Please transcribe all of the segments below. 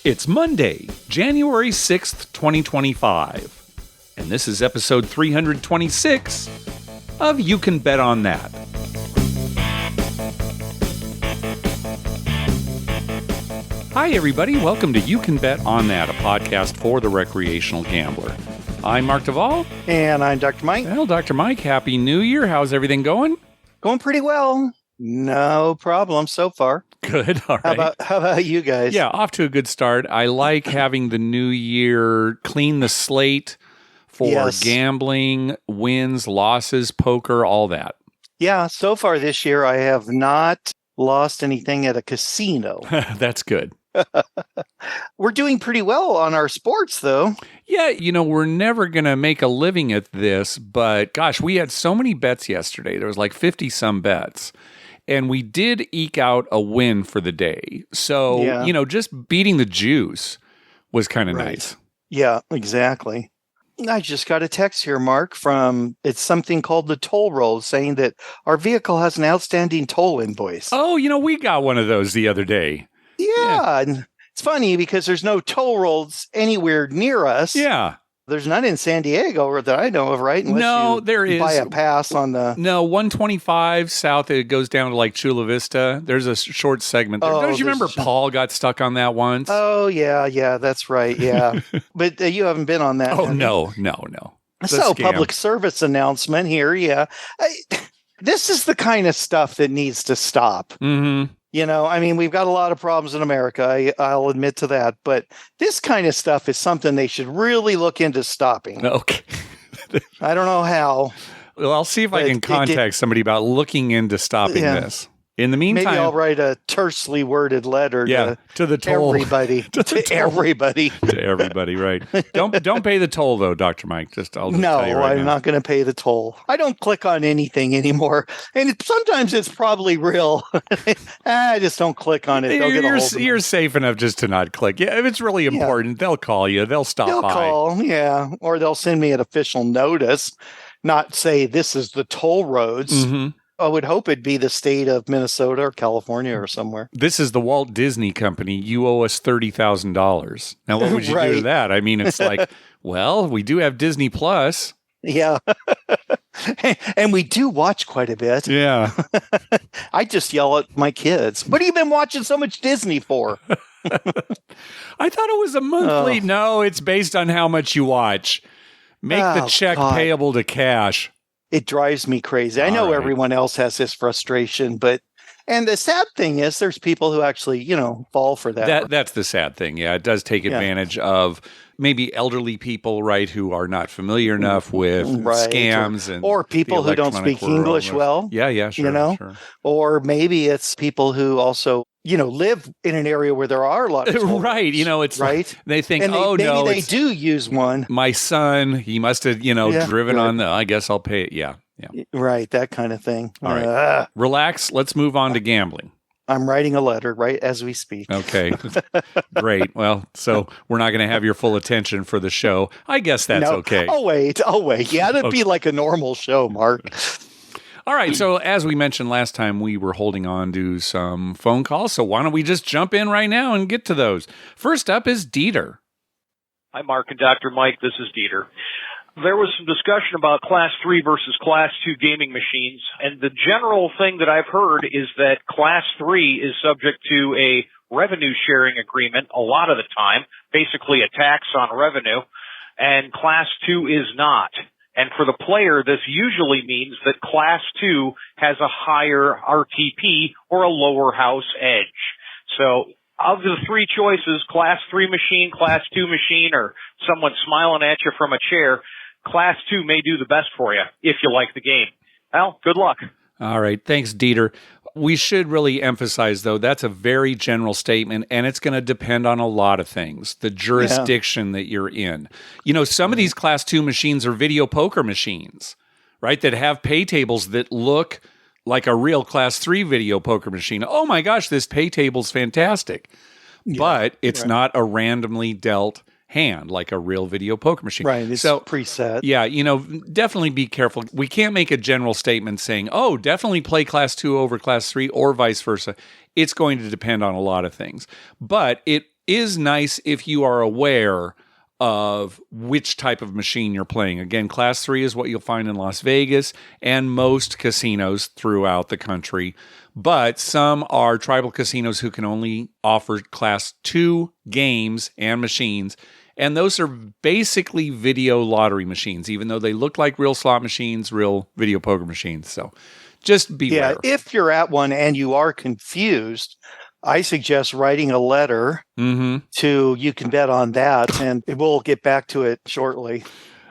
It's Monday, January 6th, 2025, and this is episode 326 of You Can Bet on That. Hi, everybody. Welcome to You Can Bet on That, a podcast for the recreational gambler. I'm Mark Duvall. And I'm Dr. Mike. Well, Dr. Mike, Happy New Year. How's everything going? Going pretty well. No problem so far. Good. All right. How about you guys? Yeah, off to a good start. I like having the new year clean the slate for gambling, wins, losses, poker, all that. Yeah, so far this year I have not lost anything at a casino. That's good. We're doing pretty well on our sports, though. Yeah, we're never going to make a living at this, but gosh, we had so many bets yesterday. There was like 50-some bets. And we did eke out a win for the day. So, just beating the juice was kind of nice. Yeah, exactly. I just got a text here, Mark, it's something called the toll roll, saying that our vehicle has an outstanding toll invoice. Oh, we got one of those the other day. Yeah. And it's funny because there's no toll rolls anywhere near us. Yeah. There's none in San Diego that I know of, right? Unless there is. Buy a pass on the... No, 125 south, it goes down to like Chula Vista. There's a short segment there. Don't you remember Paul got stuck on that once? Oh, yeah, that's right, yeah. But you haven't been on that. Oh, no. So, public service announcement here, yeah. This is the kind of stuff that needs to stop. Mm-hmm. We've got a lot of problems in America. I'll admit to that. But this kind of stuff is something they should really look into stopping. Okay. I don't know how. Well, I'll see if I can contact somebody about looking into stopping this. In the meantime, maybe I'll write a tersely worded letter to the toll. Everybody. to everybody. To everybody, right. Don't pay the toll, though, Dr. Mike. Tell you right I'm not going to pay the toll. I don't click on anything anymore. And sometimes it's probably real. I just don't click on it. You're safe enough just to not click. Yeah, if it's really important, they'll call you. They'll stop by. They'll call, or they'll send me an official notice, not say this is the toll roads. Mm-hmm. I would hope it'd be the state of Minnesota or California or somewhere. This is the Walt Disney Company. You owe us $30,000. Now, what would you do to that? I mean, it's like, well, we do have Disney Plus. Yeah. And we do watch quite a bit. Yeah. I just yell at my kids. What have you been watching so much Disney for? I thought it was a monthly. No, it's based on how much you watch. Make the check payable to cash. It drives me crazy. I know everyone else has this frustration, and the sad thing is there's people who actually, fall for that. That's the sad thing. Yeah, it does take advantage of maybe elderly people, right, who are not familiar enough with scams or people who don't speak English well. Yeah, sure, sure. Or maybe it's people who also live in an area where there are a lot of toll right. It's right. They think, maybe they do use one. My son, he must have, driven on the. I guess I'll pay it. Yeah. Right, that kind of thing. All right, relax. Let's move on to gambling. I'm writing a letter right as we speak. Okay, great. Well, so we're not going to have your full attention for the show. I guess that's okay. Oh wait. Yeah, that'd be like a normal show, Mark. All right, so as we mentioned last time, we were holding on to some phone calls, so why don't we just jump in right now and get to those. First up is Dieter. Hi, Mark and Dr. Mike. This is Dieter. There was some discussion about Class 3 versus Class 2 gaming machines, and the general thing that I've heard is that Class 3 is subject to a revenue-sharing agreement a lot of the time, basically a tax on revenue, and Class 2 is not. And for the player, this usually means that Class 2 has a higher RTP or a lower house edge. So of the three choices, Class 3 machine, Class 2 machine, or someone smiling at you from a chair, Class 2 may do the best for you if you like the game. Well, good luck. All right. Thanks, Dieter. We should really emphasize, though, that's a very general statement, and it's going to depend on a lot of things. The jurisdiction that you're in. Some of these Class 2 machines are video poker machines, right, that have pay tables that look like a real Class 3 video poker machine. Oh, my gosh, this pay table's fantastic. Yeah, but it's not a randomly dealt hand like a real video poker machine. Right, it's preset. Yeah, definitely be careful. We can't make a general statement saying, oh, definitely play Class 2 over Class 3 or vice versa. It's going to depend on a lot of things. But it is nice if you are aware of which type of machine you're playing. Again, Class 3 is what you'll find in Las Vegas and most casinos throughout the country. But some are tribal casinos who can only offer Class 2 games and machines. And those are basically video lottery machines, even though they look like real slot machines, real video poker machines. So just beware. Yeah, if you're at one and you are confused, I suggest writing a letter to You Can Bet on That, and we'll get back to it shortly.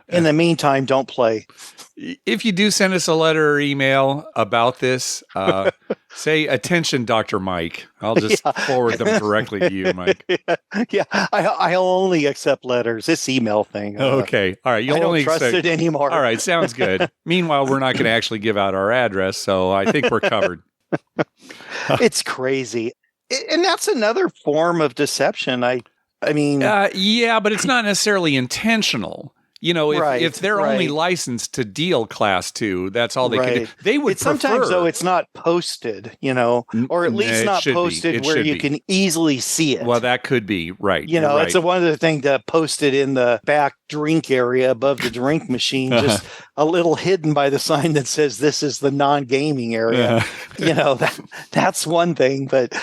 In the meantime, don't play. If you do send us a letter or email about this, say, attention, Dr. Mike. I'll just forward them directly to you, Mike. Yeah, I'll only accept letters. This email thing. Okay. All right. I don't trust it anymore. All right. Sounds good. Meanwhile, we're not going to actually give out our address, so I think we're covered. It's crazy. And that's another form of deception. I mean... yeah, but it's not necessarily intentional. You know, if they're only licensed to deal Class 2, that's all they can do. They would sometimes, though, it's not posted, or at least not posted where you can easily see it. Well, that could be, right. It's one of the things to post it in the back drink area above the drink machine, just a little hidden by the sign that says this is the non-gaming area. That's one thing. But,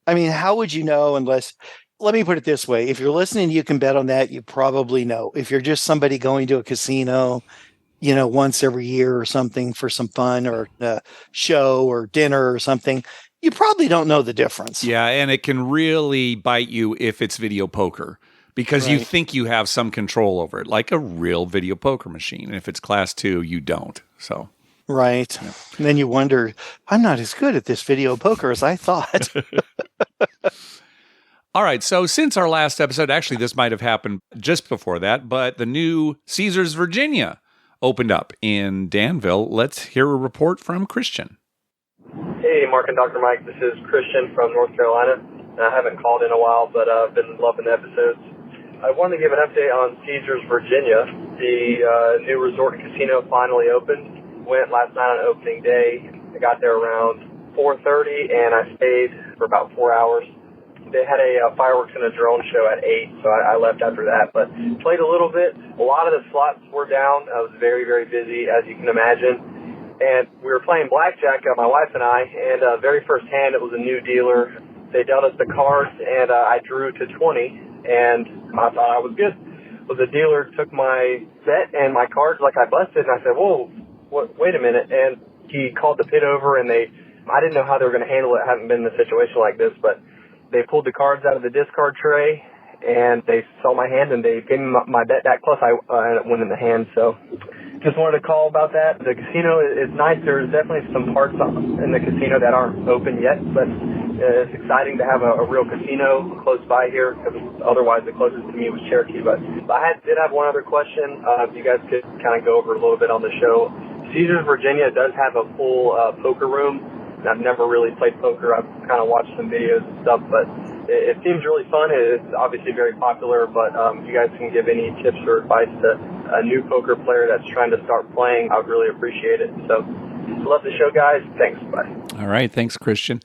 I mean, how would you know unless... Let me put it this way. If you're listening, You Can Bet on That, you probably know. If you're just somebody going to a casino, once every year or something for some fun or a show or dinner or something, you probably don't know the difference. Yeah, and it can really bite you if it's video poker because you think you have some control over it, like a real video poker machine. And if it's Class 2, you don't. So... Right. Yeah. And then you wonder, I'm not as good at this video poker as I thought. All right, so since our last episode, actually this might have happened just before that, but the new Caesars Virginia opened up in Danville. Let's hear a report from Christian. Hey, Mark and Dr. Mike, this is Christian from North Carolina. I haven't called in a while, but I've been loving the episodes. I wanted to give an update on Caesars Virginia. The new resort and casino finally opened. Went last night on opening day. I got there around 4:30, and I stayed for about 4 hours. They had a fireworks and a drone show at 8, so I left after that, but played a little bit. A lot of the slots were down. I was very, very busy, as you can imagine. And we were playing blackjack, my wife and I, and very first hand, it was a new dealer. They dealt us the cards, and I drew to 20, and I thought I was good. Well, the dealer took my bet and my cards like I busted, and I said, whoa, wait a minute. And he called the pit over, and I didn't know how they were going to handle it. I haven't been in a situation like this, but they pulled the cards out of the discard tray, and they saw my hand, and they gave me my bet back, plus I went in the hand. So just wanted to call about that. The casino is nice. There's definitely some parts in the casino that aren't open yet, but it's exciting to have a real casino close by here, because otherwise the closest to me was Cherokee. But I did have one other question. If you guys could kind of go over a little bit on the show. Caesars Virginia does have a full poker room. I've never really played poker. I've kind of watched some videos and stuff, but it seems really fun. It's obviously very popular, but if you guys can give any tips or advice to a new poker player that's trying to start playing, I would really appreciate it. So, love the show, guys. Thanks. Bye. All right. Thanks, Christian.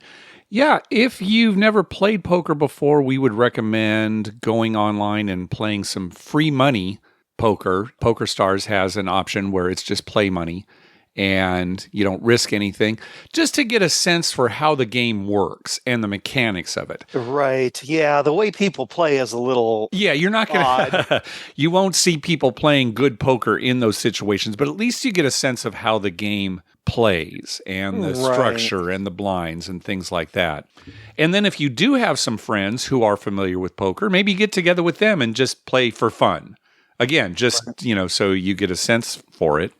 Yeah, if you've never played poker before, we would recommend going online and playing some free money poker. PokerStars has an option where it's just play money, and you don't risk anything, just to get a sense for how the game works and the mechanics of it. Right. Yeah. The way people play is a little you're not going to, you won't see people playing good poker in those situations, but at least you get a sense of how the game plays and the structure and the blinds and things like that. And then if you do have some friends who are familiar with poker, maybe get together with them and just play for fun. Again, just, so you get a sense for it.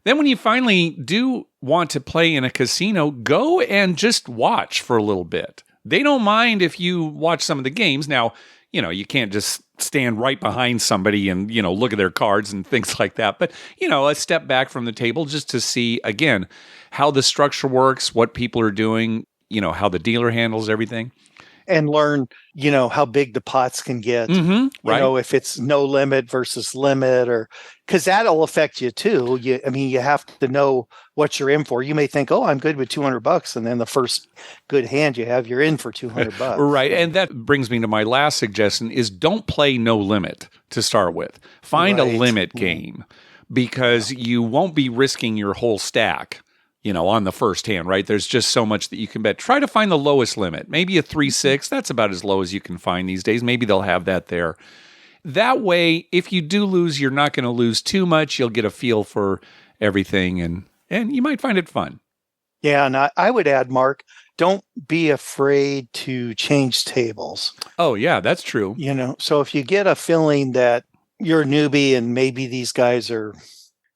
Then when you finally do want to play in a casino, go and just watch for a little bit. They don't mind if you watch some of the games. Now, you can't just stand right behind somebody and, look at their cards and things like that. But, a step back from the table just to see, again, how the structure works, what people are doing, how the dealer handles everything. and learn, how big the pots can get. Right. If it's no limit versus limit, or because that'll affect you too. You have to know what you're in for. You may think, oh, I'm good with $200, and then the first good hand you have, you're in for $200. Right. And that brings me to my last suggestion is don't play no limit to start with. Find a limit game, because you won't be risking your whole stack, on the first hand, right? There's just so much that you can bet. Try to find the lowest limit. Maybe a 3-6. That's about as low as you can find these days. Maybe they'll have that there. That way, if you do lose, you're not going to lose too much. You'll get a feel for everything, and you might find it fun. Yeah, and I would add, Mark, don't be afraid to change tables. Oh, yeah, that's true. So if you get a feeling that you're a newbie and maybe these guys are,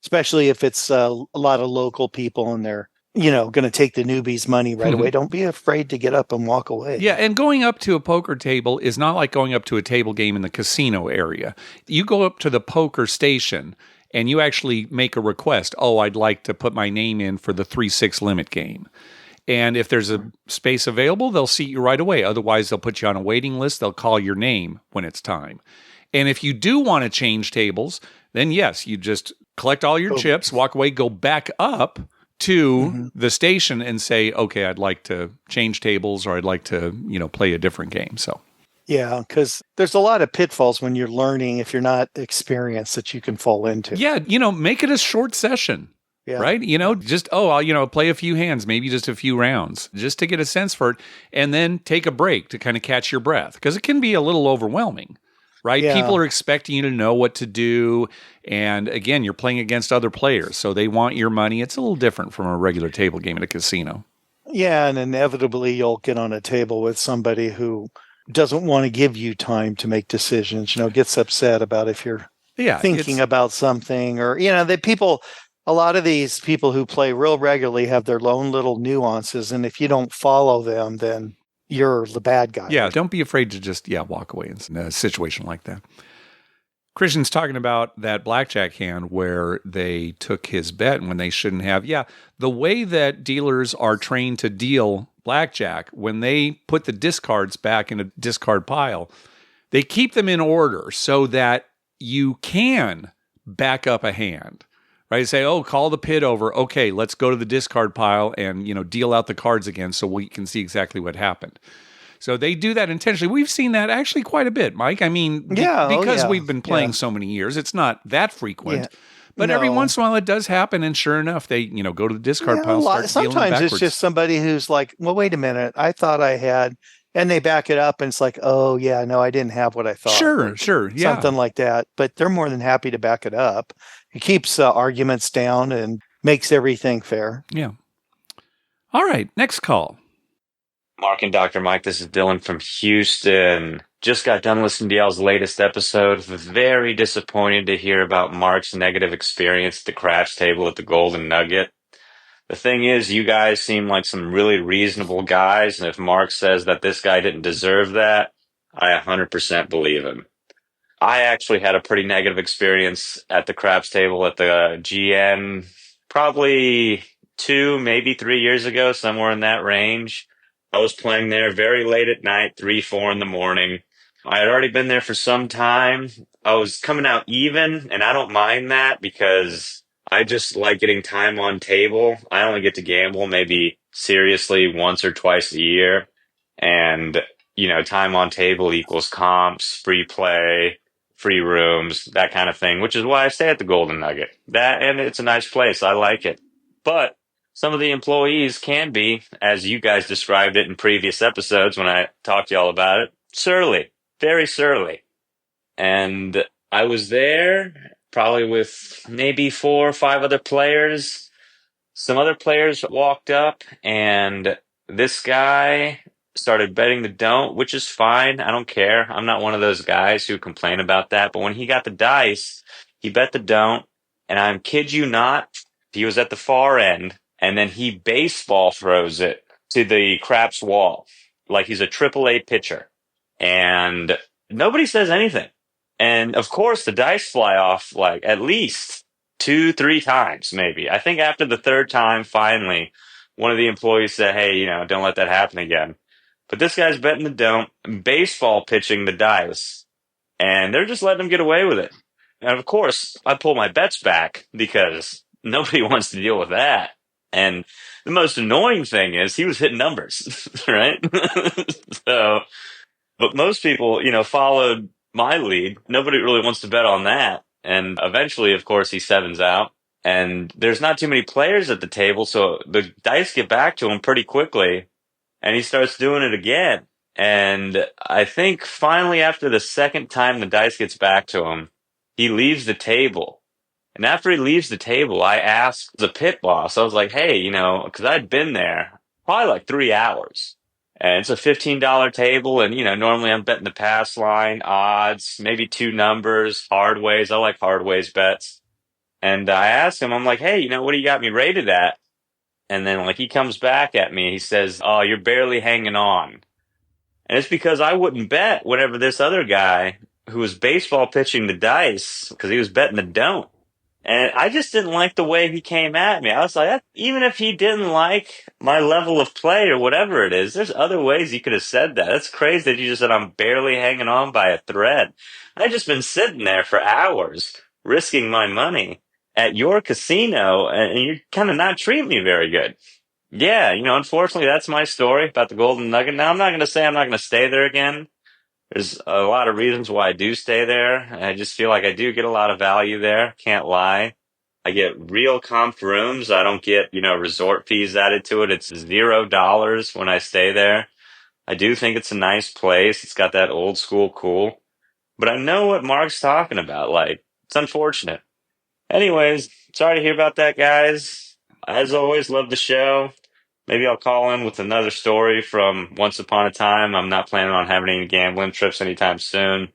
especially if it's a lot of local people and they're, going to take the newbies' money right away, don't be afraid to get up and walk away. Yeah, and going up to a poker table is not like going up to a table game in the casino area. You go up to the poker station and you actually make a request. Oh, I'd like to put my name in for the 3-6 limit game. And if there's a space available, they'll seat you right away. Otherwise, they'll put you on a waiting list. They'll call your name when it's time. And if you do want to change tables, then yes, you just collect all your chips, walk away, go back up to the station and say, okay, I'd like to change tables, or I'd like to, play a different game. So. Yeah, because there's a lot of pitfalls when you're learning, if you're not experienced, that you can fall into. Yeah, make it a short session. Yeah. Right? Just, I'll play a few hands, maybe just a few rounds, just to get a sense for it, and then take a break to kind of catch your breath, because it can be a little overwhelming, right? Yeah. People are expecting you to know what to do, and again, you're playing against other players, so they want your money. It's a little different from a regular table game at a casino. Yeah, and inevitably you'll get on a table with somebody who doesn't want to give you time to make decisions, gets upset about if you're thinking about something, or, a lot of these people who play real regularly have their own little nuances, and if you don't follow them, then you're the bad guy. Yeah, don't be afraid to just, walk away in a situation like that. Christian's talking about that blackjack hand where they took his bet when they shouldn't have. Yeah, the way that dealers are trained to deal blackjack, when they put the discards back in a discard pile, they keep them in order so that you can back up a hand. Right? Say, call the pit over. Okay, let's go to the discard pile and, deal out the cards again so we can see exactly what happened. So they do that intentionally. We've seen that actually quite a bit, Mike. I mean, because we've been playing so many years, it's not that frequent. Yeah. But every once in a while it does happen, and sure enough, they, go to the discard pile, start dealing backwards. Sometimes it's just somebody who's like, well, wait a minute, I thought I had, and they back it up, and it's like, oh, yeah, no, I didn't have what I thought. Sure, yeah. Something like that. But they're more than happy to back it up. It keeps arguments down and makes everything fair. Yeah. All right, next call. Mark and Dr. Mike, this is Dylan from Houston. Just got done listening to y'all's latest episode. Very disappointed to hear about Mark's negative experience at the craps table at the Golden Nugget. The thing is, you guys seem like some really reasonable guys, and if Mark says that this guy didn't deserve that, I 100% believe him. I actually had a pretty negative experience at the craps table at the GN probably 2, maybe 3 years ago, somewhere in that range. I was playing there very late at night, 3, 4 in the morning. I had already been there for some time. I was coming out even, and I don't mind that because I just like getting time on table. I only get to gamble maybe seriously once or twice a year. And, time on table equals comps, free play, free rooms, that kind of thing, which is why I stay at the Golden Nugget. And it's a nice place. I like it. But some of the employees can be, as you guys described it in previous episodes when I talked to y'all about it, surly, very surly. And I was there probably with maybe 4 or 5 other players. Some other players walked up and this guy started betting the don't, which is fine. I don't care. I'm not one of those guys who complain about that. But when he got the dice, he bet the don't. And I kid you not, he was at the far end. And then he baseball throws it to the craps wall like he's a AAA pitcher. And nobody says anything. And of course, the dice fly off like at least 2-3 times, maybe. I think after the 3rd time, finally, one of the employees said, hey, don't let that happen again. But this guy's betting the don't, baseball pitching the dice, and they're just letting him get away with it. And of course, I pull my bets back because nobody wants to deal with that. And the most annoying thing is he was hitting numbers, right? So, but most people, followed my lead. Nobody really wants to bet on that. And eventually, of course, he sevens out. And there's not too many players at the table, so the dice get back to him pretty quickly. And he starts doing it again. And I think finally after the second time the dice gets back to him, he leaves the table. And after he leaves the table, I asked the pit boss, I was like, hey, because I'd been there probably like 3 hours. And it's a $15 table. And, normally I'm betting the pass line, odds, maybe 2 numbers, hard ways. I like hard ways bets. And I asked him, I'm like, hey, what do you got me rated at? And then he comes back at me. He says, oh, you're barely hanging on. And it's because I wouldn't bet whenever this other guy who was baseball pitching the dice, because he was betting the don't. And I just didn't like the way he came at me. I was like, even if he didn't like my level of play or whatever it is, there's other ways he could have said that. That's crazy that you just said I'm barely hanging on by a thread. I've just been sitting there for hours risking my money at your casino, and you're kind of not treating me very good. Yeah, unfortunately, that's my story about the Golden Nugget. Now, I'm not going to say I'm not going to stay there again. There's a lot of reasons why I do stay there. I just feel like I do get a lot of value there. Can't lie. I get real comp rooms. I don't get, resort fees added to it. It's $0 when I stay there. I do think it's a nice place. It's got that old school cool. But I know what Mark's talking about. It's unfortunate. Anyways, sorry to hear about that, guys. As always, love the show. Maybe I'll call in with another story from once upon a time. I'm not planning on having any gambling trips anytime soon.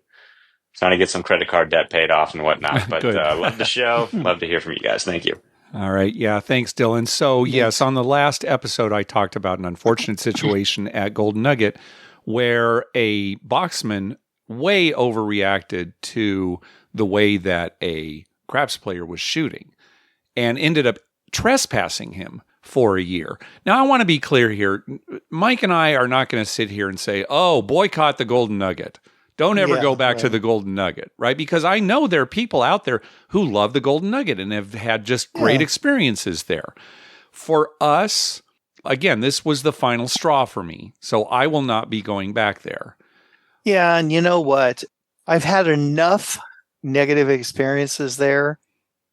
Trying to get some credit card debt paid off and whatnot. But love the show. Love to hear from you guys. Thank you. All right. Yeah. Thanks, Dylan. So, yes, on the last episode, I talked about an unfortunate situation at Golden Nugget where a boxman way overreacted to the way that a craps player was shooting and ended up trespassing him for a year. Now, I want to be clear here. Mike and I are not going to sit here and say, oh, boycott the Golden Nugget. Don't ever go back to the Golden Nugget, right? Because I know there are people out there who love the Golden Nugget and have had just great experiences there. For us, again, this was the final straw for me, so I will not be going back there. Yeah, and you know what? I've had enough negative experiences there.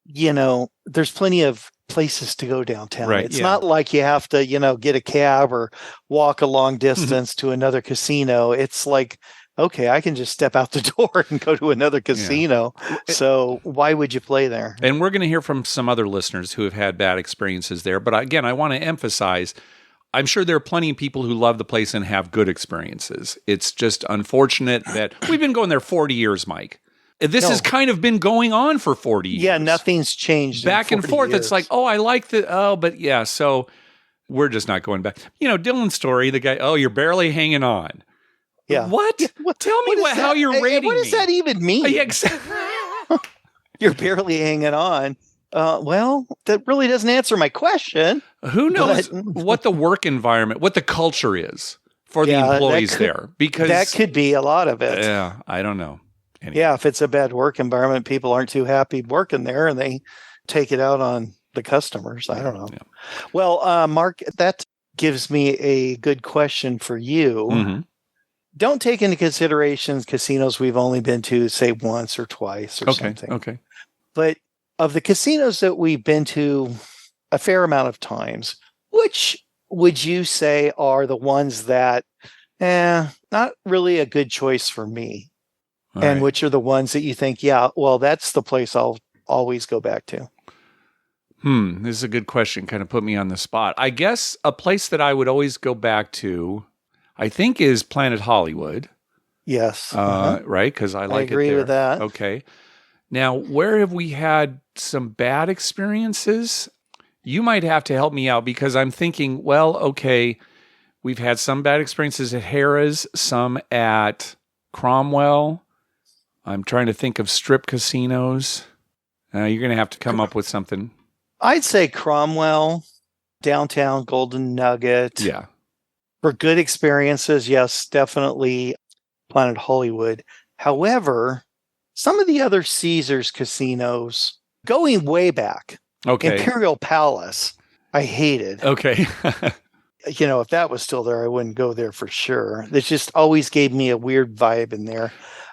There's plenty of places to go downtown. Right, it's not like you have to, get a cab or walk a long distance to another casino. It's like, okay, I can just step out the door and go to another casino. Yeah. So why would you play there? And we're going to hear from some other listeners who have had bad experiences there. But again, I want to emphasize, I'm sure there are plenty of people who love the place and have good experiences. It's just unfortunate that we've been going there 40 years, Mike. This has kind of been going on for 40 years. Yeah, nothing's changed. Back and forth. Years. It's like, I like but yeah, so we're just not going back. Dylan's story, the guy, you're barely hanging on. Yeah. What? Tell me how you're rating What does that even mean? Yeah, exactly. You're barely hanging on. Well, that really doesn't answer my question. Who knows what the work environment, what the culture is for the employees there? Because that could be a lot of it. Yeah, I don't know. Anyway. Yeah, if it's a bad work environment, people aren't too happy working there and they take it out on the customers. I don't know. Yeah. Well, Mark, that gives me a good question for you. Mm-hmm. Don't take into consideration casinos we've only been to, say, once or twice or something. Okay. But of the casinos that we've been to a fair amount of times, which would you say are the ones that, not really a good choice for me? And which are the ones that you think, that's the place I'll always go back to? This is a good question. Kind of put me on the spot. I guess a place that I would always go back to, I think, is Planet Hollywood. Yes. Right? Because I like it there. I agree with that. Okay. Now, where have we had some bad experiences? You might have to help me out because I'm thinking, we've had some bad experiences at Harrah's, some at Cromwell. I'm trying to think of strip casinos. You're going to have to come up with something. I'd say Cromwell, downtown Golden Nugget. Yeah. For good experiences, yes, definitely Planet Hollywood. However, some of the other Caesars casinos, going way back, Okay. Imperial Palace, I hated. Okay. If that was still there, I wouldn't go there for sure. It just always gave me a weird vibe in there.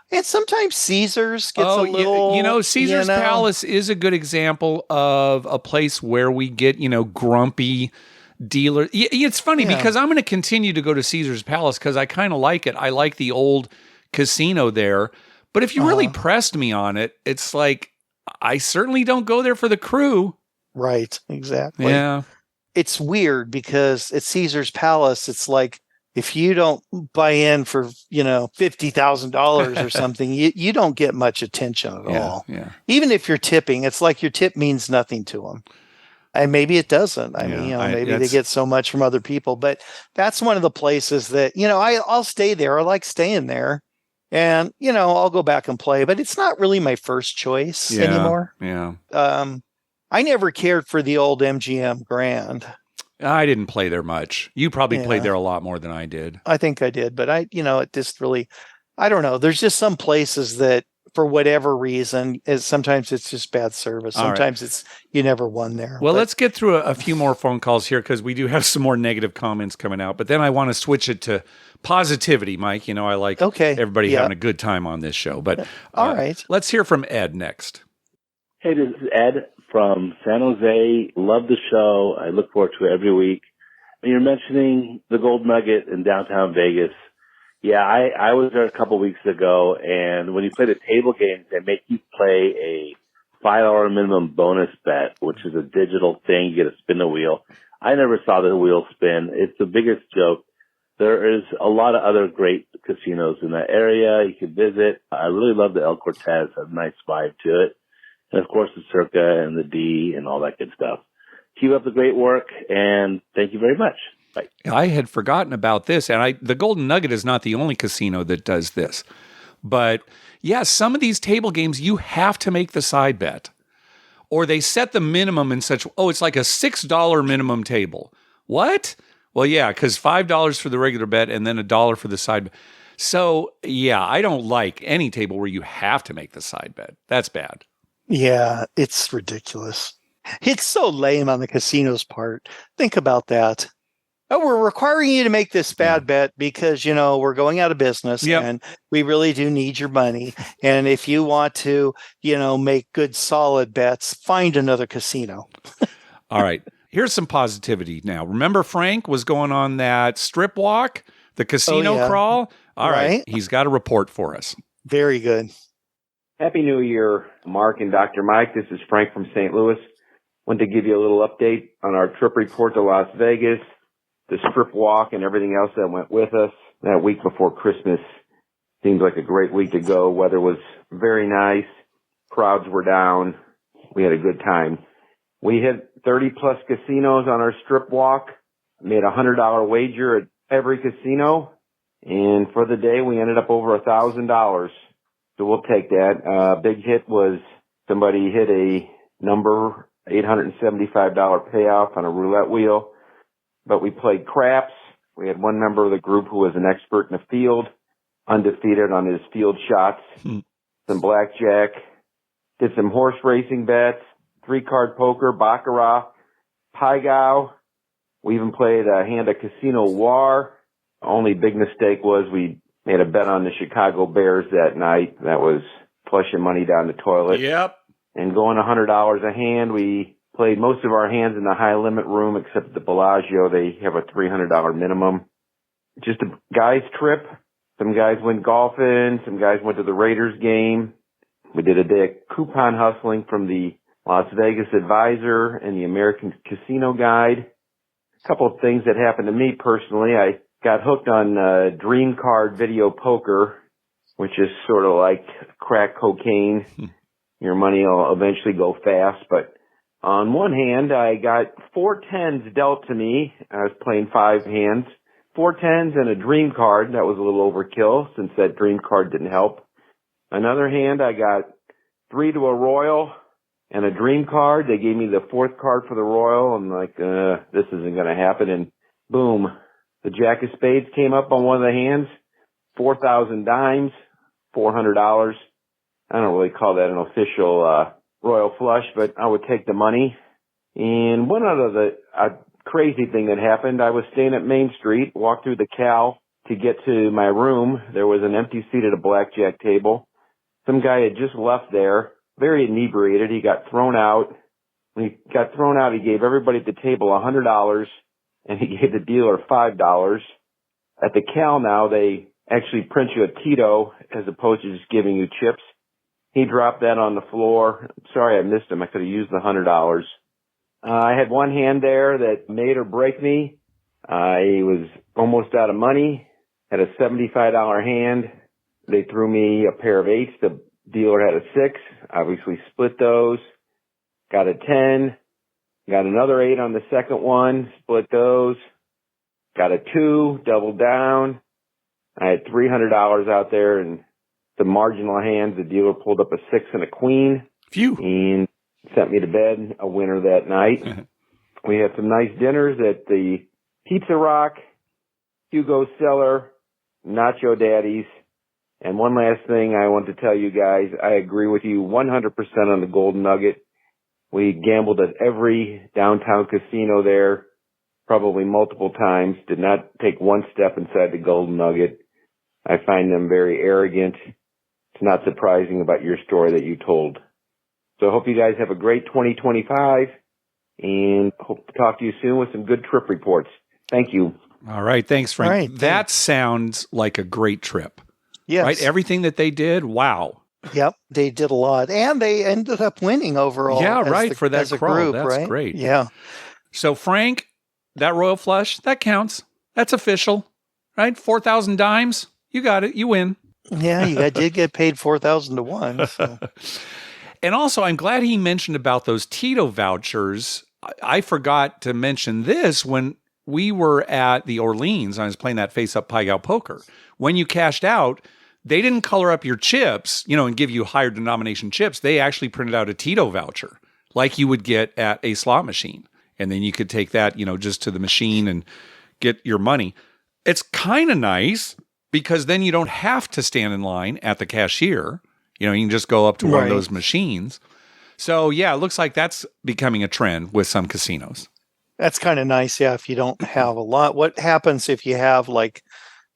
And sometimes Caesars gets a little. Caesar's Palace is a good example of a place where we get, grumpy dealers. It's funny because I'm going to continue to go to Caesar's Palace because I kind of like it. I like the old casino there. But if you really pressed me on it, it's like, I certainly don't go there for the crew. Right, exactly. Yeah. It's weird because at Caesar's Palace, it's like, if you don't buy in for, $50,000 or something, you don't get much attention at all. Yeah. Even if you're tipping, it's like your tip means nothing to them. And maybe it doesn't. Maybe they get so much from other people. But that's one of the places that, I'll stay there. I like staying there. And, I'll go back and play. But it's not really my first choice anymore. Yeah. I never cared for the old MGM Grand. I didn't play there much. You probably played there a lot more than I did. I think I did, but it just really, I don't know. There's just some places that, for whatever reason, sometimes it's just bad service. Sometimes it's you never won there. Well, let's get through a few more phone calls here because we do have some more negative comments coming out. But then I want to switch it to positivity, Mike. I like everybody having a good time on this show. But all right, let's hear from Ed next. Hey, this is Ed from San Jose. Love the show. I look forward to it every week. And you're mentioning the Gold Nugget in downtown Vegas. Yeah, I was there a couple weeks ago, and when you play the table games, they make you play a $5 minimum bonus bet, which is a digital thing. You get to spin the wheel. I never saw the wheel spin. It's the biggest joke. There is a lot of other great casinos in that area you could visit. I really love the El Cortez. Has a nice vibe to it. And, of course, the Circa and the D and all that good stuff. Keep up the great work, and thank you very much. Bye. I had forgotten about this, and the Golden Nugget is not the only casino that does this. But, some of these table games, you have to make the side bet. Or they set the minimum in such, it's like a $6 minimum table. What? Well, because $5 for the regular bet and then $1 for the side bet. So, I don't like any table where you have to make the side bet. That's bad. Yeah, it's ridiculous. It's so lame on the casino's part. Think about that. Oh, we're requiring you to make this bad bet because, we're going out of business and we really do need your money. And if you want to, make good, solid bets, find another casino. All right. Here's some positivity now. Remember Frank was going on that strip walk, the casino crawl? All right. He's got a report for us. Very good. Happy New Year, Mark and Dr. Mike. This is Frank from St. Louis. Wanted to give you a little update on our trip report to Las Vegas, the strip walk, and everything else that went with us. That week before Christmas seemed like a great week to go. Weather was very nice. Crowds were down. We had a good time. We hit 30-plus casinos on our strip walk, made a $100 wager at every casino, and for the day we ended up over $1,000. So we'll take that. Big hit was somebody hit a number, $875 payoff on a roulette wheel. But we played craps. We had one member of the group who was an expert in the field, undefeated on his field shots, some blackjack, did some horse racing bets, 3-card poker, baccarat, Pai-Gow. We even played a hand of Casino War. Only big mistake was we made a bet on the Chicago Bears that night. That was flushing money down the toilet. Yep. And going $100 a hand, we played most of our hands in the high limit room except the Bellagio. They have a $300 minimum. Just a guy's trip. Some guys went golfing. Some guys went to the Raiders game. We did a day of coupon hustling from the Las Vegas Advisor and the American Casino Guide. A couple of things that happened to me personally. I got hooked on Dream Card video poker, which is sort of like crack cocaine. Your money will eventually go fast. But on one hand, I got 4 10s dealt to me. I was playing 5 hands. 4 10s and a Dream Card. That was a little overkill since that Dream Card didn't help. Another hand, I got 3 to a Royal and a Dream Card. They gave me the 4th card for the Royal. I'm like, this isn't going to happen. And boom, The Jack of Spades came up on one of the hands, 4,000 dimes, $400. I don't really call that an official royal flush, but I would take the money. And one other crazy thing that happened, I was staying at Main Street, walked through the Cal to get to my room. There was an empty seat at a blackjack table. Some guy had just left there, very inebriated. He got thrown out. When he got thrown out, he gave everybody at the table $100, and he gave the dealer $5. At the Cal now, they actually print you a Tito as opposed to just giving you chips. He dropped that on the floor. Sorry I missed him. I could have used the $100. I had one hand there that made or break me. I was almost out of money. Had a $75 hand. They threw me a pair of 8s. The dealer had a 6. Obviously split those. Got a 10. Got another 8 on the second one. Split those. Got a 2. Doubled down. I had $300 out there, and the marginal hands, the dealer pulled up a 6 and a queen. Phew. And sent me to bed, a winner that night. We had some nice dinners at the Pizza Rock, Hugo's Cellar, Nacho Daddy's. And one last thing I want to tell you guys, I agree with you 100% on the Golden Nugget. We gambled at every downtown casino there, probably multiple times, did not take one step inside the Golden Nugget. I find them very arrogant. It's not surprising about your story that you told. So I hope you guys have a great 2025 and hope to talk to you soon with some good trip reports. Thank you. All right. Thanks, Frank. All right, that sounds like a great trip. Yes. Right? Everything that they did, wow. Yep, they did a lot, and they ended up winning overall. Yeah, right, for that as a crawl. group, That's right? great. Yeah. So, Frank, that royal flush, that counts. That's official, right? 4,000 dimes. You got it. You win. Yeah, did get paid 4,000 to 1. So. And also, I'm glad he mentioned about those Tito vouchers. I forgot to mention this when we were at the Orleans. I was playing that face-up Pai Gow poker. When you cashed out, they didn't color up your chips, and give you higher denomination chips. They actually printed out a Tito voucher like you would get at a slot machine. And then you could take that, just to the machine and get your money. It's kind of nice because then you don't have to stand in line at the cashier. You can just go up to one of those machines. So, yeah, it looks like that's becoming a trend with some casinos. That's kind of nice, yeah, if you don't have a lot. What happens if you have like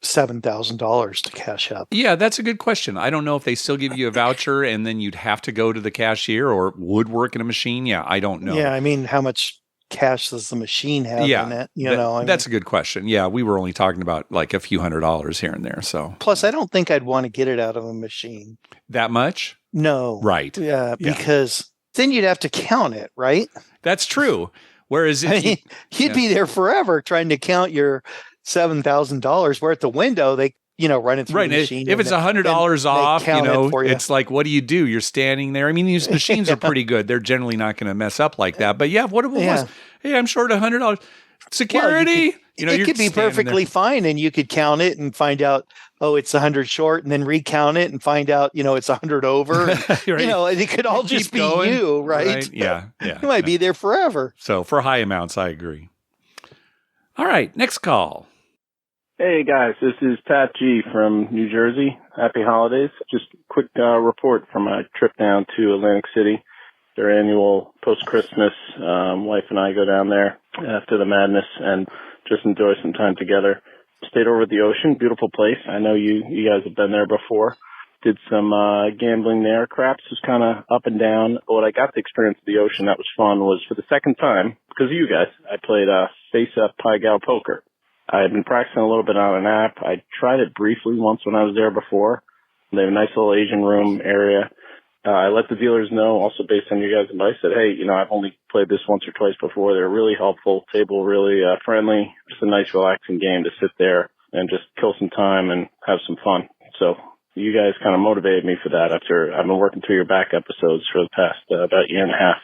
$7,000 to cash up? Yeah, that's a good question. I don't know if they still give you a voucher and then you'd have to go to the cashier or would work in a machine. Yeah, I don't know. Yeah, I mean, how much cash does the machine have in it? That's a good question. Yeah, we were only talking about like a few $100s here and there. So plus, I don't think I'd want to get it out of a machine. That much? No. Right. Yeah, because then you'd have to count it, right? That's true. Whereas if you'd be there forever trying to count your $7,000. Where at the window, they run it through the machine. If it's $100 off, it's like, what do? You're standing there. I mean, these machines are pretty good. They're generally not going to mess up like that. But yeah, what if it was, hey, I'm short $100. Security. Well, it could be perfectly fine, and you could count it and find out, it's 100 short, and then recount it and find out, it's 100 over. Right. It could all just be you, right? Yeah. You might be there forever. So for high amounts, I agree. All right, next call. Hey guys, this is Pat G from New Jersey. Happy holidays. Just a quick report from a trip down to Atlantic City. Their annual post-Christmas. Wife and I go down there after the madness and just enjoy some time together. Stayed over at the ocean. Beautiful place. I know you guys have been there before. Did some gambling there. Craps was kind of up and down. But what I got to experience at the ocean that was fun was for the second time, because of you guys, I played face-up Pai Gow poker. I had been practicing a little bit on an app. I tried it briefly once when I was there before. They have a nice little Asian room area. I let the dealers know, also based on your guys' advice, that, hey, I've only played this once or twice before. They're really helpful, table really friendly. Just a nice, relaxing game to sit there and just kill some time and have some fun. So you guys kind of motivated me for that after I've been working through your back episodes for the past about year and a half.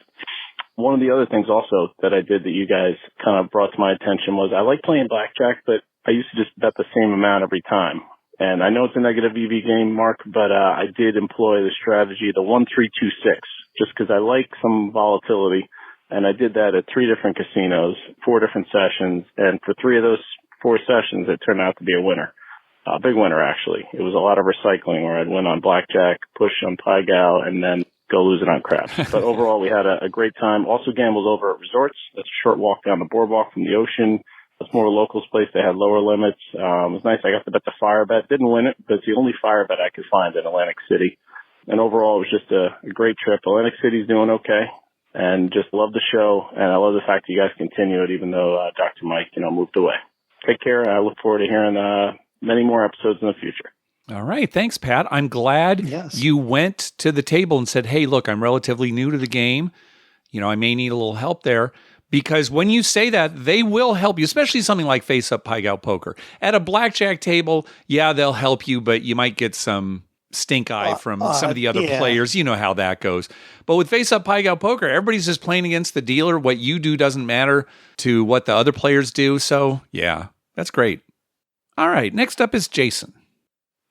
One of the other things also that I did that you guys kind of brought to my attention was I like playing blackjack, but I used to just bet the same amount every time. And I know it's a negative EV game, Mark, but I did employ the strategy, the 1-3-2-6, just because I like some volatility. And I did that at 3 different casinos, 4 different sessions. And for 3 of those 4 sessions, it turned out to be a winner. A big winner, actually. It was a lot of recycling where I'd win on blackjack, push on Pai Gow, and then go lose it on craps. But overall, we had a great time. Also gambled over at resorts. That's a short walk down the boardwalk from the ocean. It's more a locals place. They had lower limits. It was nice. I got to bet the fire bet. Didn't win it, but it's the only fire bet I could find in Atlantic City. And overall, it was just a great trip. Atlantic City's doing okay, and just love the show. And I love the fact that you guys continue it, even though Dr. Mike, moved away. Take care, and I look forward to hearing many more episodes in the future. All right. Thanks, Pat. I'm glad you went to the table and said, hey, look, I'm relatively new to the game. I may need a little help there. Because when you say that, they will help you, especially something like Face Up Pai Gow Poker. At a blackjack table, they'll help you, but you might get some stink eye from some of the other players. You know how that goes. But with Face Up Pai Gow Poker, everybody's just playing against the dealer. What you do doesn't matter to what the other players do. So, that's great. All right, next up is Jason.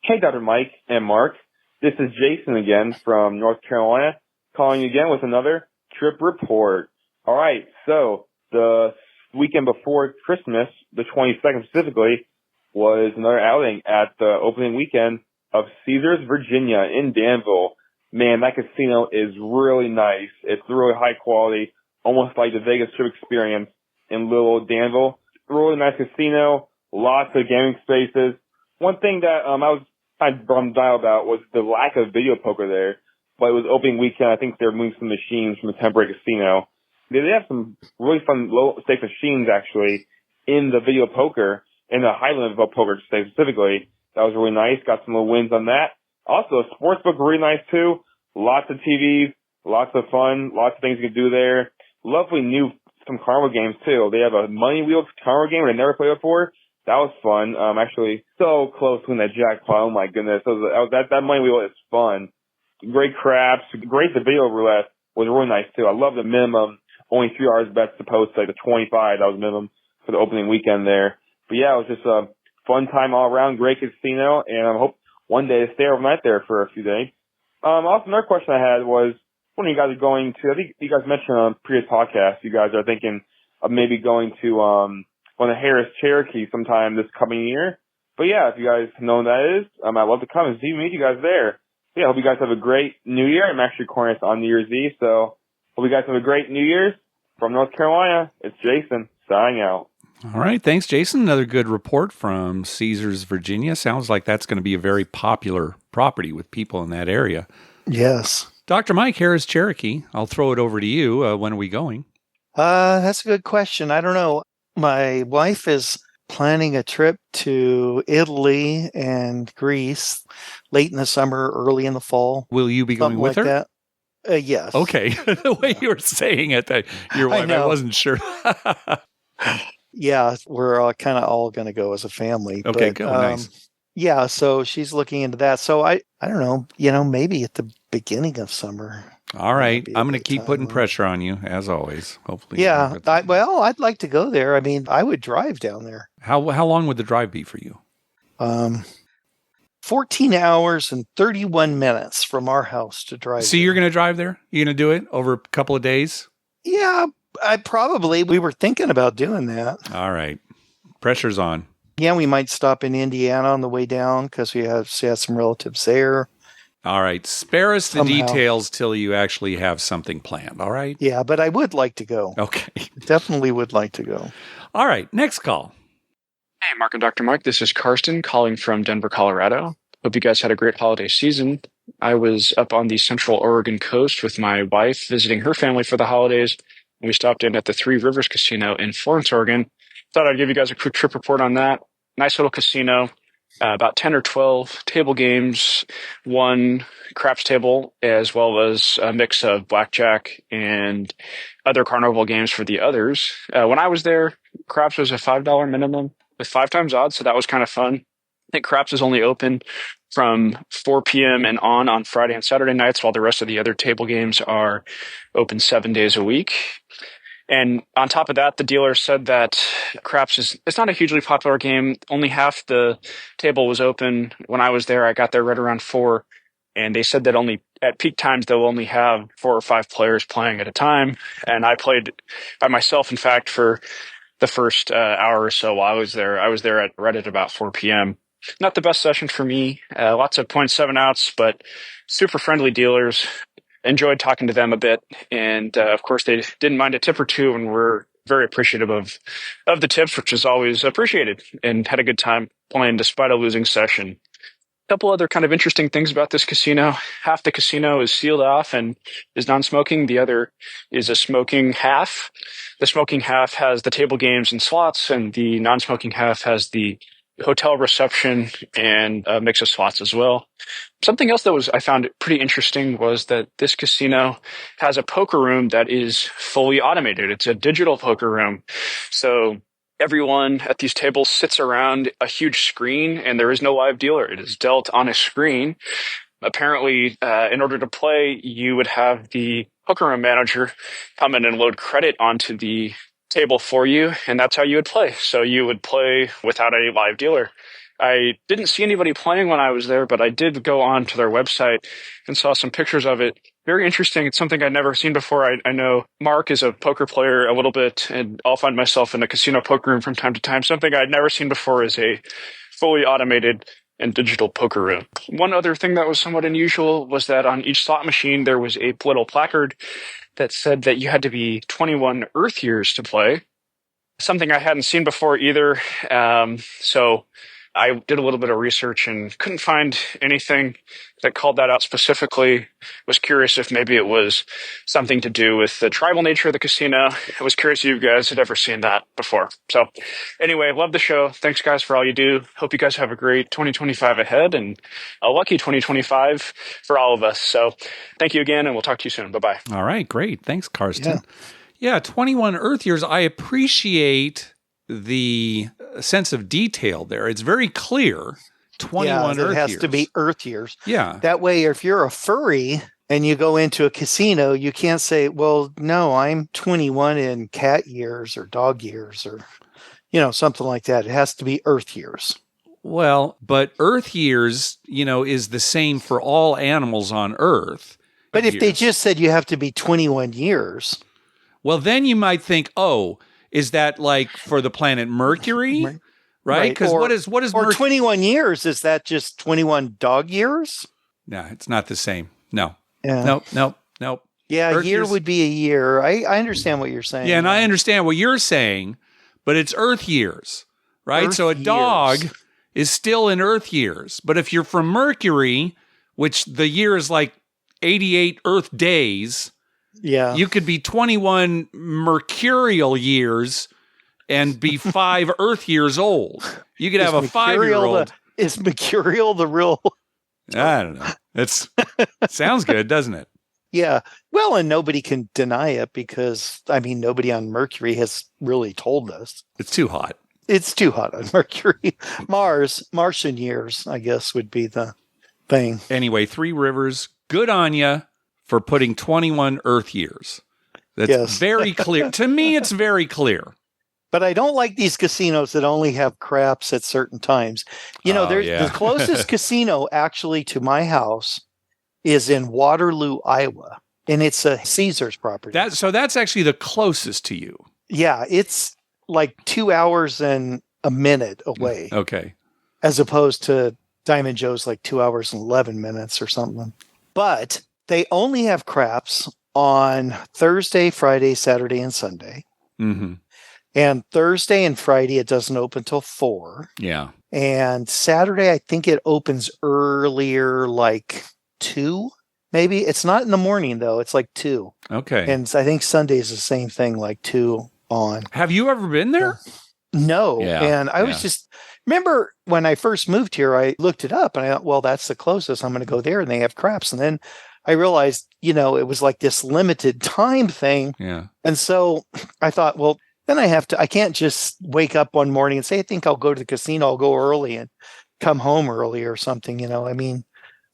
Hey, Dr. Mike and Mark. This is Jason again from North Carolina, calling again with another trip report. All right, so the weekend before Christmas, the 22nd specifically, was another outing at the opening weekend of Caesars Virginia in Danville. Man, that casino is really nice. It's really high quality, almost like the Vegas Strip experience in little old Danville. Really nice casino, lots of gaming spaces. One thing that I was kind of bummed out about was the lack of video poker there, but it was opening weekend. I think they're moving some machines from a temporary casino. They have some really fun low-stakes machines, actually, in the video poker, in the high-limit poker specifically. That was really nice. Got some little wins on that. Also, sportsbook really nice, too. Lots of TVs, lots of fun, lots of things you can do there. Lovely new some carnival games, too. They have a money wheel carnival game I never played before. That was fun. Actually, so close to winning that jackpot. Oh, my goodness. That money wheel is fun. Great craps. Great the video roulette was really nice, too. I love the minimum. Only 3 hours bets opposed to like the 25. That was minimum for the opening weekend there. But it was just a fun time all around. Great casino, and I hope one day to stay overnight there for a few days. Also, another question I had was, when you guys are going to, I think you guys mentioned on previous podcasts, you guys are thinking of maybe going to one of Harris Cherokee sometime this coming year. But if you guys know when that is, I'd love to come and meet you guys there. I hope you guys have a great New Year. I'm actually recording this on New Year's Eve, so hope you guys have a great New Year's. From North Carolina, it's Jason, signing out. All right. Thanks, Jason. Another good report from Caesars, Virginia. Sounds like that's going to be a very popular property with people in that area. Yes. Dr. Mike, Harris Cherokee. I'll throw it over to you. When are we going? That's a good question. I don't know. My wife is planning a trip to Italy and Greece late in the summer, early in the fall. Will you be going with her? That. Yes. Okay. The way you were saying it, that your wife, I wasn't sure. We're kind of all going to go as a family. Okay, good. Nice. Yeah, so she's looking into that. So I don't know, maybe at the beginning of summer. All right. I'm going to keep putting pressure on you, as always, hopefully. Yeah. I'd like to go there. I mean, I would drive down there. How long would the drive be for you? 14 hours and 31 minutes from our house to drive. So you're going to drive there? You're going to do it over a couple of days? Yeah, we were thinking about doing that. All right. Pressure's on. Yeah, we might stop in Indiana on the way down because we have some relatives there. All right. Spare us the details till you actually have something planned. All right? Yeah, but I would like to go. Okay. Definitely would like to go. All right. Next call. Hey, Mark and Dr. Mike. This is Karsten calling from Denver, Colorado. Hope you guys had a great holiday season. I was up on the Central Oregon coast with my wife visiting her family for the holidays. We stopped in at the Three Rivers Casino in Florence, Oregon. Thought I'd give you guys a quick trip report on that. Nice little casino, about 10 or 12 table games, one craps table, as well as a mix of blackjack and other carnival games for the others. When I was there, craps was a $5 minimum with 5 times odds, so that was kind of fun. I think craps is only open from 4 p.m. and on Friday and Saturday nights, while the rest of the other table games are open 7 days a week. And on top of that, the dealer said that craps it's not a hugely popular game. Only half the table was open. When I was there, I got there right around 4. And they said that only at peak times, they'll only have 4 or 5 players playing at a time. And I played by myself, in fact, for the first hour or so while I was there. I was there right at about 4 p.m. Not the best session for me. Lots of 0.7 outs, but super friendly dealers. Enjoyed talking to them a bit. And of course, they didn't mind a tip or two and were very appreciative of the tips, which is always appreciated, and had a good time playing despite a losing session. A couple other kind of interesting things about this casino. Half the casino is sealed off and is non-smoking. The other is a smoking half. The smoking half has the table games and slots, and the non-smoking half has the hotel reception and a mix of slots as well. Something else that I found pretty interesting was that this casino has a poker room that is fully automated. It's a digital poker room. So everyone at these tables sits around a huge screen, and there is no live dealer. It is dealt on a screen. Apparently, in order to play, you would have the poker room manager come in and load credit onto the table for you, and that's how you would play. So you would play without a live dealer. I didn't see anybody playing when I was there, but I did go on to their website and saw some pictures of it. Very interesting. It's something I'd never seen before. I know Mark is a poker player a little bit, and I'll find myself in a casino poker room from time to time. Something I'd never seen before is a fully automated and digital poker room. One other thing that was somewhat unusual was that on each slot machine, there was a little placard that said that you had to be 21 Earth years to play. Something I hadn't seen before either. So I did a little bit of research and couldn't find anything that called that out specifically. Was curious if maybe it was something to do with the tribal nature of the casino. I was curious if you guys had ever seen that before. So anyway, love the show. Thanks, guys, for all you do. Hope you guys have a great 2025 ahead and a lucky 2025 for all of us. So thank you again, and we'll talk to you soon. Bye-bye. All right, great. Thanks, Karsten. Yeah, 21 Earth years. I appreciate the sense of detail there. It's very clear. 21 Earth years. It has to be Earth years. Yeah. That way, if you're a furry and you go into a casino, you can't say, well, no, I'm 21 in cat years or dog years or, something like that. It has to be Earth years. Well, but Earth years, is the same for all animals on Earth. But if they just said you have to be 21 years. Well, then you might think, is that like for the planet Mercury? Right? Because what is or 21 years? Is that just 21 dog years? No, it's not the same. No. Yeah. Nope. Yeah, a year would be a year. I understand what you're saying. Yeah, and I understand what you're saying, but it's Earth years, right? Earth so a years. dog is still in Earth years. But if you're from Mercury, which the year is like 88 Earth days, you could be 21 mercurial years and be 5 Earth years old. You could have a 5-year-old. Is mercurial the real? I don't know. It sounds good, doesn't it? Yeah. Well, and nobody can deny it because, nobody on Mercury has really told us. It's too hot. It's too hot on Mercury. Martian years, I guess, would be the thing. Anyway, Three Rivers, good on you for putting 21 Earth years. That's very clear. To me, it's very clear. But I don't like these casinos that only have craps at certain times. The closest casino actually to my house is in Waterloo, Iowa, and it's a Caesars property. So that's actually the closest to you. Yeah, it's like 2 hours and a minute away. Okay. As opposed to Diamond Joe's like 2 hours and 11 minutes or something. But they only have craps on Thursday, Friday, Saturday, and Sunday. Mm-hmm. And Thursday and Friday, it doesn't open till 4. Yeah. And Saturday, I think it opens earlier, like 2, maybe. It's not in the morning, though. It's like 2. Okay. And I think Sunday is the same thing, like 2 on. Have you ever been there? No. Yeah. And I was just, remember when I first moved here, I looked it up and I thought, well, that's the closest. I'm going to go there and they have craps. And then I realized, it was like this limited time thing. Yeah. And so I thought, well, then I can't just wake up one morning and say, I think I'll go to the casino. I'll go early and come home early or something.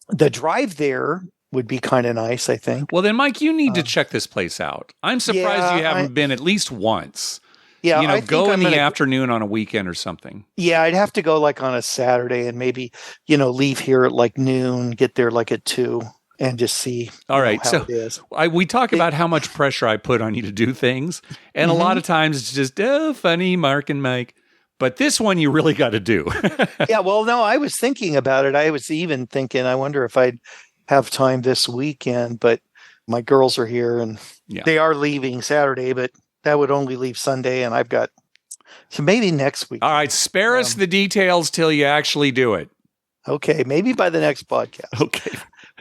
The drive there would be kind of nice, I think. Well, then, Mike, you need to check this place out. I'm surprised you haven't been at least once. Yeah, go in the afternoon on a weekend or something. Yeah, I'd have to go like on a Saturday and maybe, leave here at like noon, get there like at 2. and just see All right. how So it is. we talk about how much pressure I put on you to do things. And a lot of times it's just, funny, Mark and Mike. But this one you really got to do. Yeah, well, no, I was thinking about it. I was even thinking, I wonder if I'd have time this weekend, but my girls are here and they are leaving Saturday, but that would only leave Sunday. And I've got, so maybe next week. All right. Spare us the details till you actually do it. Okay. Maybe by the next podcast. Okay.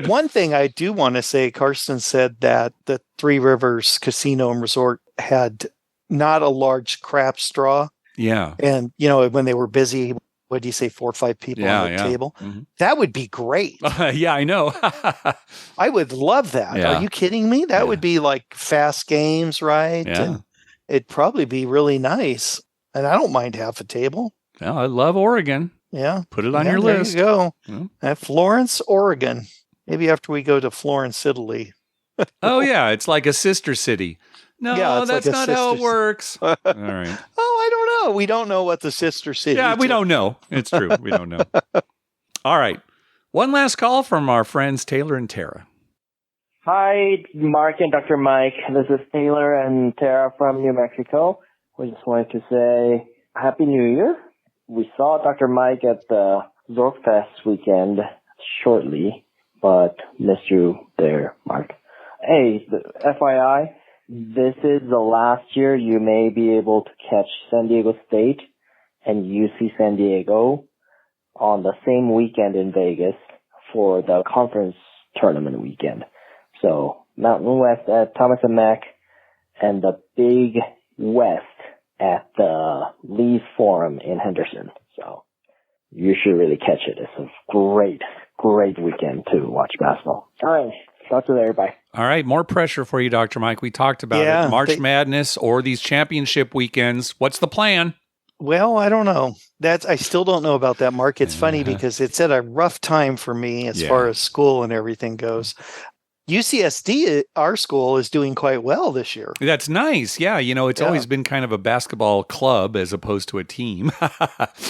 One thing I do want to say, Karsten said that the Three Rivers Casino and Resort had not a large crap straw. Yeah. And, you know, when they were busy, what do you say, 4 or 5 people on the table? Mm-hmm. That would be great. Yeah, I know. I would love that. Yeah. Are you kidding me? That would be like fast games, right? Yeah. And it'd probably be really nice. And I don't mind half a table. Well, I love Oregon. Yeah. Put it on Yeah, your there list. You go. Yeah. At Florence, Oregon. Maybe after we go to Florence, Italy. Oh, yeah. It's like a sister city. No, Yeah, it's that's like a not how it sister works. All right. Oh, I don't know. We don't know what the sister city Yeah, we is. don't know. It's true. We don't know. All right. One last call from our friends Taylor and Tara. Hi, Mark and Dr. Mike. This is Taylor and Tara from New Mexico. We just wanted to say Happy New Year. We saw Dr. Mike at the Zorkfest weekend shortly, but missed you there, Mark. Hey, FYI, this is the last year you may be able to catch San Diego State and UC San Diego on the same weekend in Vegas for the conference tournament weekend. So Mountain West at Thomas and Mack and the Big West at the Lee's Forum in Henderson. So you should really catch it. It's a great, great weekend to watch basketball. All right. Talk to you later. Bye. All right. More pressure for you, Dr. Mike. We talked about it. March Madness or these championship weekends. What's the plan? Well, I don't know. I still don't know about that, Mark. It's funny because it's at a rough time for me as far as school and everything goes. UCSD, our school, is doing quite well this year. That's nice. Yeah. You know, it's always been kind of a basketball club as opposed to a team.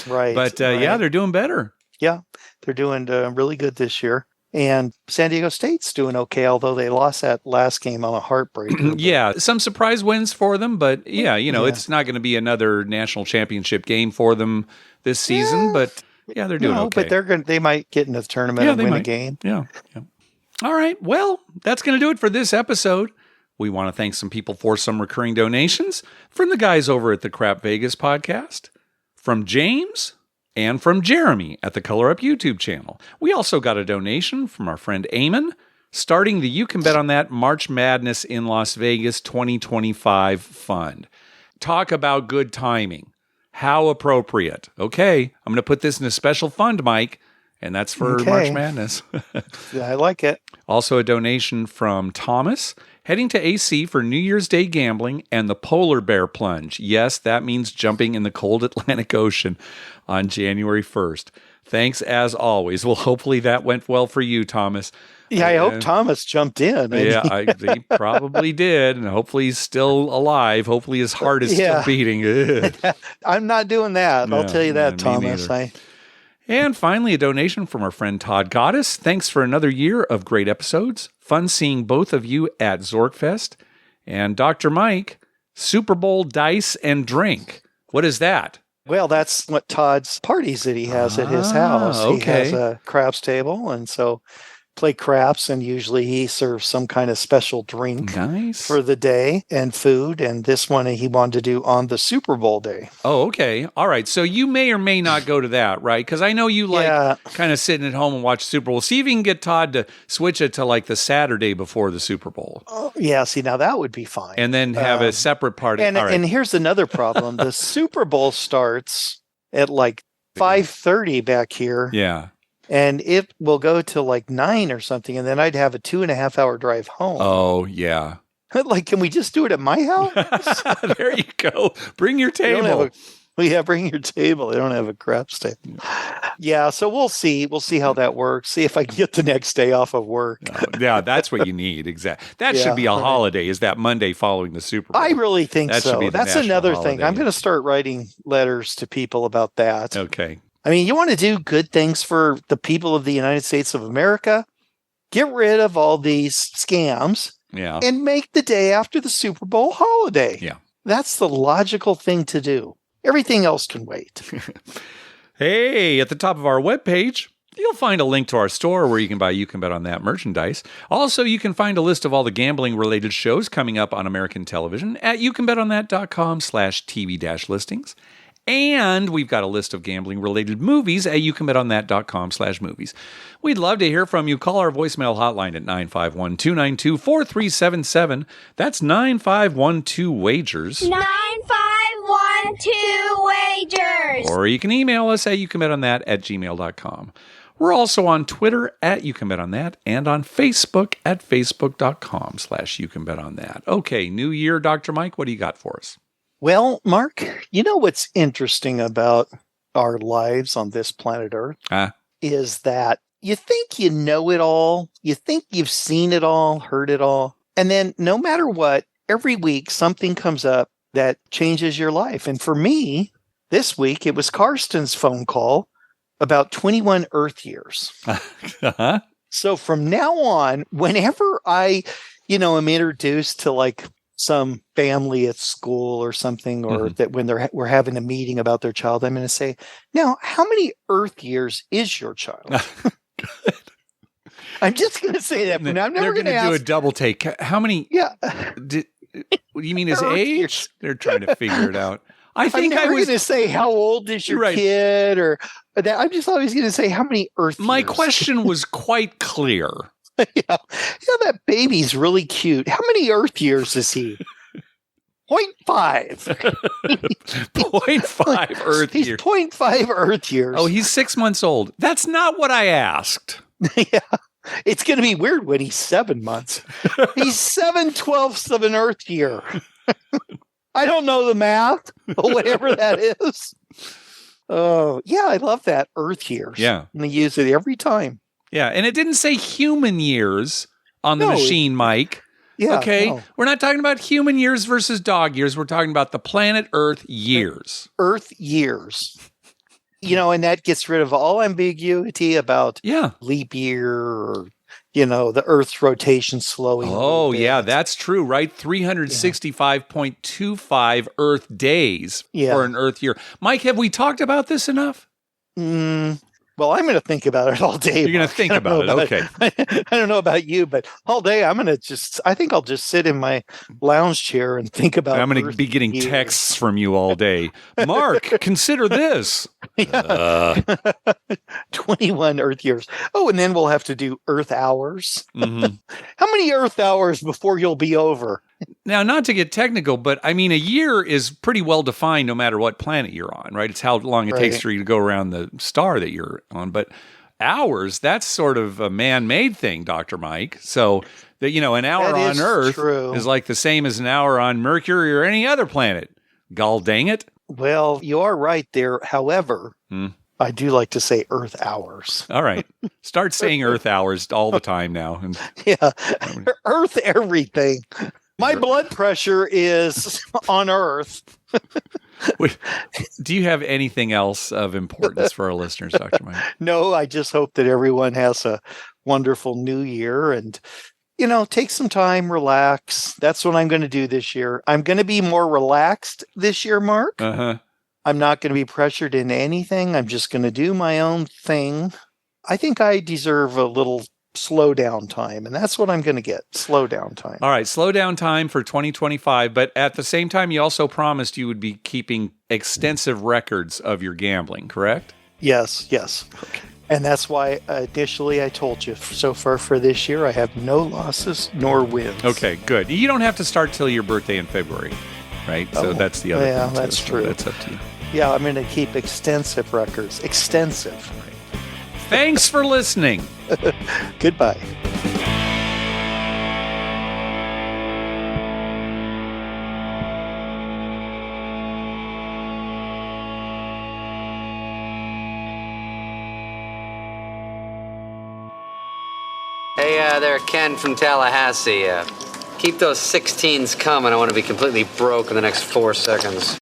Right. But yeah, they're doing better. Yeah. They're doing really good this year. And San Diego State's doing okay, although they lost that last game on a heartbreaker. Yeah, some surprise wins for them, but yeah, you know, it's not going to be another national championship game for them this season, but yeah, they're doing okay. But they might get into the tournament and win a game. Yeah. All right. Well, that's going to do it for this episode. We want to thank some people for some recurring donations from the guys over at the Crap Vegas podcast, from James, and from Jeremy at the Color Up YouTube channel. We also got a donation from our friend Eamon, starting the You Can Bet on That March Madness in Las Vegas 2025 fund. Talk about good timing. How appropriate. Okay, I'm going to put this in a special fund, Mike, and that's for March Madness. Yeah, I like it. Also a donation from Thomas, heading to AC for New Year's Day gambling and the polar bear plunge. Yes, that means jumping in the cold Atlantic Ocean on January 1st. Thanks as always. Well, hopefully that went well for you, Thomas. Yeah, I hope Thomas jumped in. He probably did, and hopefully he's still alive. Hopefully his heart is still beating. I'm not doing that. I'll tell you that, me Thomas. neither. And finally, a donation from our friend Todd Goddess. Thanks for another year of great episodes. Fun seeing both of you at Zorkfest. And Dr. Mike, Super Bowl dice and drink. What is that? Well, that's what Todd's parties that he has at his house. Okay. He has a craps table, and so play craps, and usually he serves some kind of special drink for the day and food. And this one he wanted to do on the Super Bowl day. Oh, okay. All right. So you may or may not go to that, right? Because I know you like kind of sitting at home and watch Super Bowl. See if you can get Todd to switch it to like the Saturday before the Super Bowl. Oh, yeah. See, now that would be fine. And then have a separate party. And here's another problem. The Super Bowl starts at like 5:30 back here. Yeah. And it will go to like 9 or something. And then I'd have a 2.5 hour drive home. Oh, yeah. Like, can we just do it at my house? There you go. Bring your table. Bring your table. They don't have a craps table. Yeah, so we'll see. We'll see how that works. See if I can get the next day off of work. Yeah, that's what you need. Exactly. That should be a holiday, is that Monday following the Super Bowl. I really think that so. That's another thing. I'm going to start writing letters to people about that. Okay. I mean, you want to do good things for the people of the United States of America? get rid of all these scams Yeah. and make the day after the Super Bowl holiday. Yeah. That's the logical thing to do. Everything else can wait. Hey, at the top of our webpage, you'll find a link to our store where you can buy You Can Bet on That merchandise. Also, you can find a list of all the gambling-related shows coming up on American television at youcanbetonthat.com/TV-listings. And we've got a list of gambling-related movies at youcanbetonthat.com/movies. We'd love to hear from you. Call our voicemail hotline at 951-292-4377. That's 9512-WAGERS. 9512-WAGERS. Or you can email us at youcanbetonThat@gmail.com. We're also on Twitter at YouCanBetOnThat and on Facebook at facebook.com/YouCanBetOnThat. Okay, new year, Dr. Mike, what do you got for us? Well, Mark, you know what's interesting about our lives on this planet Earth is that you think you know it all, you think you've seen it all, heard it all, and then no matter what, every week something comes up that changes your life. And for me, this week, it was Karsten's phone call about 21 Earth years. So from now on, whenever I, am introduced to like some family at school or something, or that when we're having a meeting about their child, I'm going to say, now, how many Earth years is your child? I'm just going to say that. Now, I'm never going to do a double take. How many? Yeah. What do you mean his age? They're trying to figure it out. I think I'm never going to say how old is your kid, or that. I'm just always going to say how many Earth years. My question was quite clear. That baby's really cute. How many Earth years is he? 0.5. 0.5 Earth years. He's 0.5 Earth years. Oh, he's 6 months old. That's not what I asked. Yeah. It's going to be weird when he's 7 months. He's 7/12 of an Earth year. I don't know the math, but whatever that is. Oh, yeah, I love that. Earth years. Yeah. And they use it every time. Yeah, and it didn't say human years on the machine, Mike. Yeah. Okay, no. We're not talking about human years versus dog years. We're talking about the planet Earth years. Earth years. And that gets rid of all ambiguity about leap year or, the Earth's rotation slowing. Oh, yeah, that's true, right? 365.25 Earth days for an Earth year. Mike, have we talked about this enough? Well, I'm going to think about it all day. You're going to think about it. Okay. I don't know about you, but all day I think I'll just sit in my lounge chair and think about it. I'm going to be getting texts from you all day. Mark, consider this. 21 Earth years. Oh, and then we'll have to do Earth hours. Mm-hmm. How many Earth hours before you'll be over? Now, not to get technical, but I mean, a year is pretty well defined no matter what planet you're on, right? It's how long it takes for you to go around the star that you're on. But hours, that's sort of a man-made thing, Dr. Mike. So, that an hour on Earth is like the same as an hour on Mercury or any other planet. Gall dang it. Well, you are right there. However, I do like to say Earth hours. All right. Start saying Earth hours all the time now. Yeah. Earth everything. My blood pressure is on Earth. Do you have anything else of importance for our listeners, Dr. Mike? No, I just hope that everyone has a wonderful new year and, take some time, relax. That's what I'm going to do this year. I'm going to be more relaxed this year, Mark. Uh-huh. I'm not going to be pressured into anything. I'm just going to do my own thing. I think I deserve a little slow down time, and that's what I'm going to get. Slow down time. All right, slow down time for 2025, but at the same time, you also promised you would be keeping extensive records of your gambling, correct? Yes. Okay. And that's why initially I told you, so far for this year, I have no losses nor wins. Okay, good. You don't have to start till your birthday in February, right? So that's the other thing. Yeah, that's true. So that's up to you. Yeah, I'm going to keep extensive records. Extensive. Right. Thanks for listening. Goodbye. Hey there, Ken from Tallahassee. Keep those 16s coming. I want to be completely broke in the next 4 seconds.